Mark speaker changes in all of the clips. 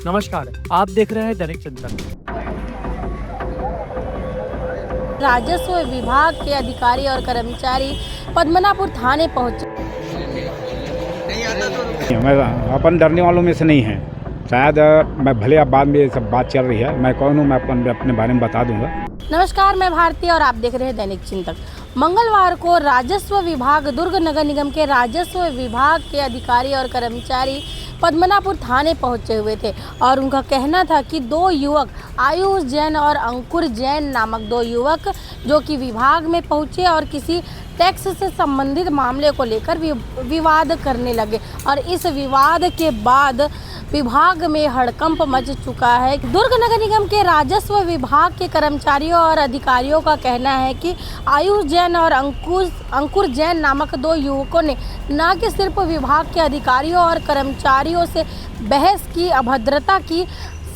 Speaker 1: नमस्कार, आप देख रहे हैं दैनिक चिंतन।
Speaker 2: राजस्व विभाग के अधिकारी और कर्मचारी पद्मनापुर थाने पहुंचे।
Speaker 3: मैं अपन डरने वालों में से नहीं है। शायद मैं भले अब बाद में ये सब बात चल रही है, मैं कौन हूँ मैं अपने बारे में बता दूंगा।
Speaker 2: नमस्कार, मैं भारती और आप देख रहे हैं दैनिक चिंतक। मंगलवार को राजस्व विभाग दुर्ग नगर निगम के राजस्व विभाग के अधिकारी और कर्मचारी पद्मनापुर थाने पहुंचे हुए थे और उनका कहना था कि दो युवक आयुष जैन और अंकुर जैन नामक दो युवक जो कि विभाग में पहुंचे और किसी टैक्स से संबंधित मामले को लेकर विवाद करने लगे और इस विवाद के बाद विभाग में हड़कंप मच चुका है। दुर्ग नगर निगम के राजस्व विभाग के कर्मचारियों और अधिकारियों का कहना है कि आयुष जैन और अंकुर जैन नामक दो युवकों ने न कि सिर्फ विभाग के अधिकारियों और कर्मचारियों से बहस की, अभद्रता की,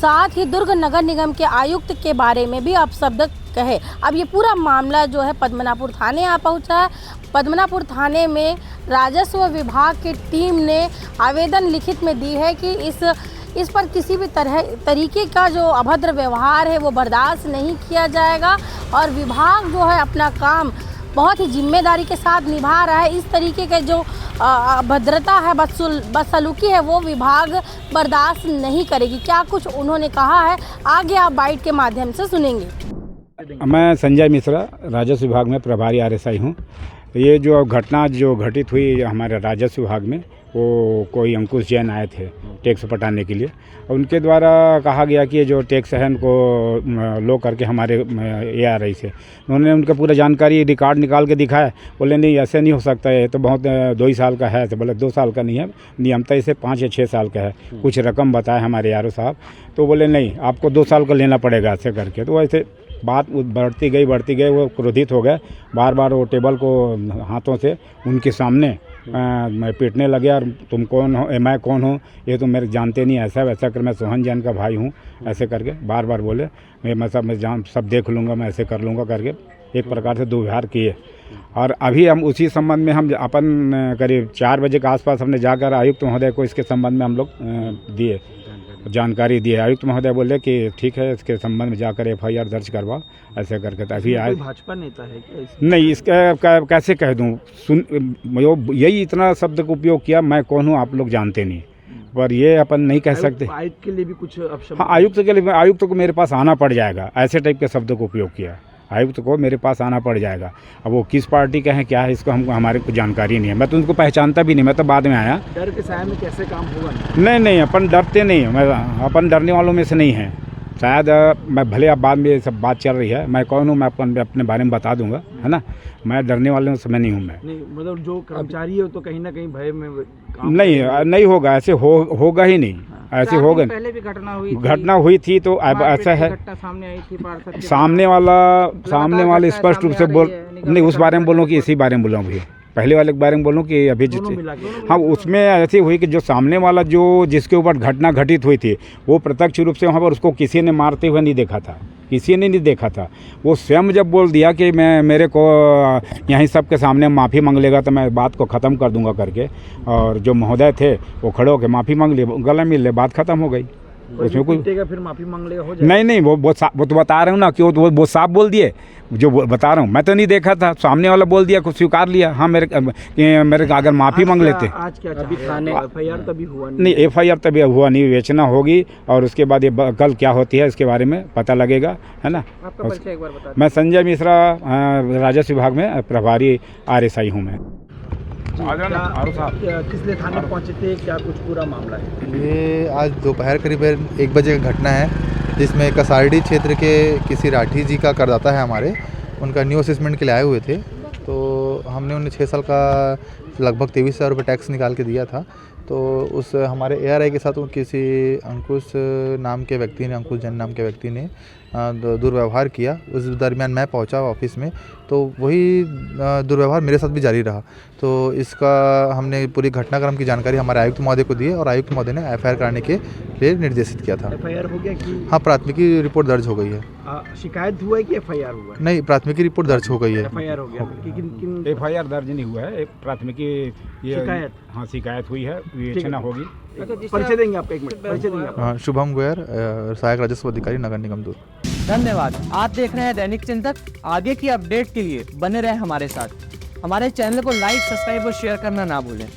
Speaker 2: साथ ही दुर्ग नगर निगम के आयुक्त के बारे में भी अपशब्द कहे। अब ये पूरा मामला जो है पद्मनापुर थाने आ पहुंचा है। पद्मनापुर थाने में राजस्व विभाग की टीम ने आवेदन लिखित में दी है कि इस पर किसी भी तरीके का जो अभद्र व्यवहार है वो बर्दाश्त नहीं किया जाएगा और विभाग जो है अपना काम बहुत ही जिम्मेदारी के साथ निभा रहा है। इस तरीके के जो अभद्रता है, बदसलूकी है, वो विभाग बर्दाश्त नहीं करेगी। क्या कुछ उन्होंने कहा है, आगे आप बाइट के माध्यम से सुनेंगे।
Speaker 3: मैं संजय मिश्रा, राजस्व विभाग में प्रभारी RSI हूँ। ये जो घटना जो घटित हुई हमारे राजस्व विभाग में, वो कोई अंकुश जैन आए थे टैक्स पटाने के लिए। उनके द्वारा कहा गया कि ये जो टैक्स है उनको लो करके हमारे ARI से उन्होंने उनका पूरा जानकारी रिकॉर्ड निकाल के दिखाया। बोले नहीं ऐसे नहीं हो सकता है, तो बहुत 2 ही साल का है। तो बोले 2 साल का नहीं है, नियमतः इसे 5 या 6 साल का है। कुछ रकम बताए हमारे ARO साहब, तो बोले नहीं आपको 2 साल का लेना पड़ेगा ऐसे करके। तो ऐसे बात बढ़ती गई वो क्रोधित हो गए, बार बार वो टेबल को हाथों से उनके सामने मैं पीटने लगे और तुम कौन हो, मैं कौन हूँ, ये तो मेरे जानते नहीं, ऐसा वैसा कर, मैं सोहन जैन का भाई हूँ, ऐसे करके बार बार बोले। मैं सब देख लूँगा, मैं ऐसे कर लूँगा करके एक प्रकार से दुर्व्यवहार किए। और अभी हम उसी संबंध में हम अपन करीब 4 बजे के आसपास हमने जाकर आयुक्त महोदय को इसके संबंध में हम लोग दिए, जानकारी दी है। आयुक्त महोदय बोले कि ठीक है, इसके संबंध में जाकर FIR दर्ज करवाओ, ऐसे करके। तभी आए।
Speaker 4: भाजपा नेता है क्या?
Speaker 3: नहीं, इसका कैसे कह दूं, यही इतना शब्द का उपयोग किया, मैं कौन हूं आप लोग जानते नहीं, पर ये अपन नहीं कह सकते।
Speaker 4: आयुक्त के लिए भी कुछ अपशब्द?
Speaker 3: हाँ, आयुक्त के लिए, आयुक्त को मेरे पास आना पड़ जाएगा, ऐसे टाइप के शब्द का उपयोग किया। आयुक्त को मेरे पास आना पड़ जाएगा। अब वो किस पार्टी का है क्या है, इसको हमारे को जानकारी नहीं है। मैं तो उनको पहचानता भी नहीं, मैं तो बाद में आया।
Speaker 4: डर के साए में कैसे काम होगा?
Speaker 3: नहीं, अपन डरते नहीं, अपन डरने वालों में से नहीं है। शायद मैं भले अब बाद में ये सब बात चल रही है, मैं कौन हूँ मैं अपने बारे में बता दूंगा, है ना। मैं डरने वालों से मैं नहीं हूँ। मैं
Speaker 4: नहीं, मतलब जो कर्मचारी है तो कहीं ना कहीं भय में काम
Speaker 3: नहीं होगा, ऐसे होगा ही नहीं, ऐसे होगा।
Speaker 4: पहले भी
Speaker 3: घटना हुई थी तो ऐसा है,
Speaker 4: सामने आई थी,
Speaker 3: सामने वाला स्पष्ट रूप से बोल नहीं, उस बारे में बोलूँ कि इसी बारे में बोलूँ अभी, पहले वाले के बारे में बोलूँ कि अभी हाँ, उसमें ऐसी हुई कि जो सामने वाला जिसके ऊपर घटना घटित हुई थी, वो प्रत्यक्ष रूप से वहाँ पर उसको किसी ने मारते हुए नहीं देखा था, किसी ने नहीं देखा था। वो स्वयं जब बोल दिया कि मेरे को यहीं सबके सामने माफ़ी मांग लेगा तो मैं बात को ख़त्म कर दूंगा करके, और जो महोदय थे वो खड़े होकर माफ़ी मांग लिए, गला मिल ले, बात ख़त्म हो गई। उसमें कोई
Speaker 4: फिर माफ़ी मांग लेगा, हो जाएगा।
Speaker 3: नहीं, वो तो बता रहा हूँ ना कि वो साफ बोल दिए, जो बता रहा हूँ। मैं तो नहीं देखा था, सामने वाला बोल दिया, कुछ स्वीकार लिया। हाँ, मेरे अगर माफ़ी मांग लेते।
Speaker 4: आज क्या अभी थाने FIR तभी हुआ
Speaker 3: नहीं, FIR तभी हुआ नहीं, विवेचना होगी और उसके बाद ये कल क्या होती है इसके बारे में पता लगेगा, है ना।
Speaker 4: आपका परिचय एक बार बता दें।
Speaker 3: मैं संजय मिश्रा, राजस्व विभाग में प्रभारी RSI हूँ। मैं
Speaker 4: किस लिए थाने पहुंचे थे, क्या कुछ पूरा मामला है?
Speaker 5: ये आज दोपहर करीब 1 बजे का घटना है, जिसमें कसारडी क्षेत्र के किसी राठी जी का करदाता है हमारे, उनका न्यू असेसमेंट के लिए आए हुए थे। तो हमने उन्हें 6 साल का लगभग 23,000 रुपये टैक्स निकाल के दिया था। तो उस हमारे ARI के साथ किसी अंकुश नाम के व्यक्ति ने, अंकुश जैन नाम के व्यक्ति ने दुर्व्यवहार किया। उस दरमियान मैं पहुंचा ऑफिस में, तो वही दुर्व्यवहार मेरे साथ भी जारी रहा। तो इसका हमने पूरी घटनाक्रम की जानकारी हमारे आयुक्त महोदय को दी और आयुक्त महोदय ने FIR कराने के लिए निर्देशित किया था।
Speaker 4: FIR हो गया कि?
Speaker 5: हाँ, प्राथमिकी रिपोर्ट दर्ज हो गई है।
Speaker 4: शिकायत हुआ है कि FIR हुआ है?
Speaker 5: नहीं, प्राथमिकी रिपोर्ट दर्ज हो गई है।
Speaker 4: FIR हो गया। किन
Speaker 3: FIR दर्ज नहीं हुआ है, एक प्राथमिकी ये
Speaker 4: शिकायत?
Speaker 3: हाँ शिकायत हुई है, विवेचना होगी।
Speaker 4: परिचय देंगे आप, एक मिनट परिचय देंगे आप।
Speaker 5: हाँ, शुभम गोयर, सहायक राजस्व अधिकारी नगर निगम दूर।
Speaker 6: धन्यवाद। आप देख रहे हैं दैनिक चिंतक। आगे की अपडेट के लिए बने रहें हमारे साथ। हमारे चैनल को लाइक, सब्सक्राइब और शेयर करना ना भूलें।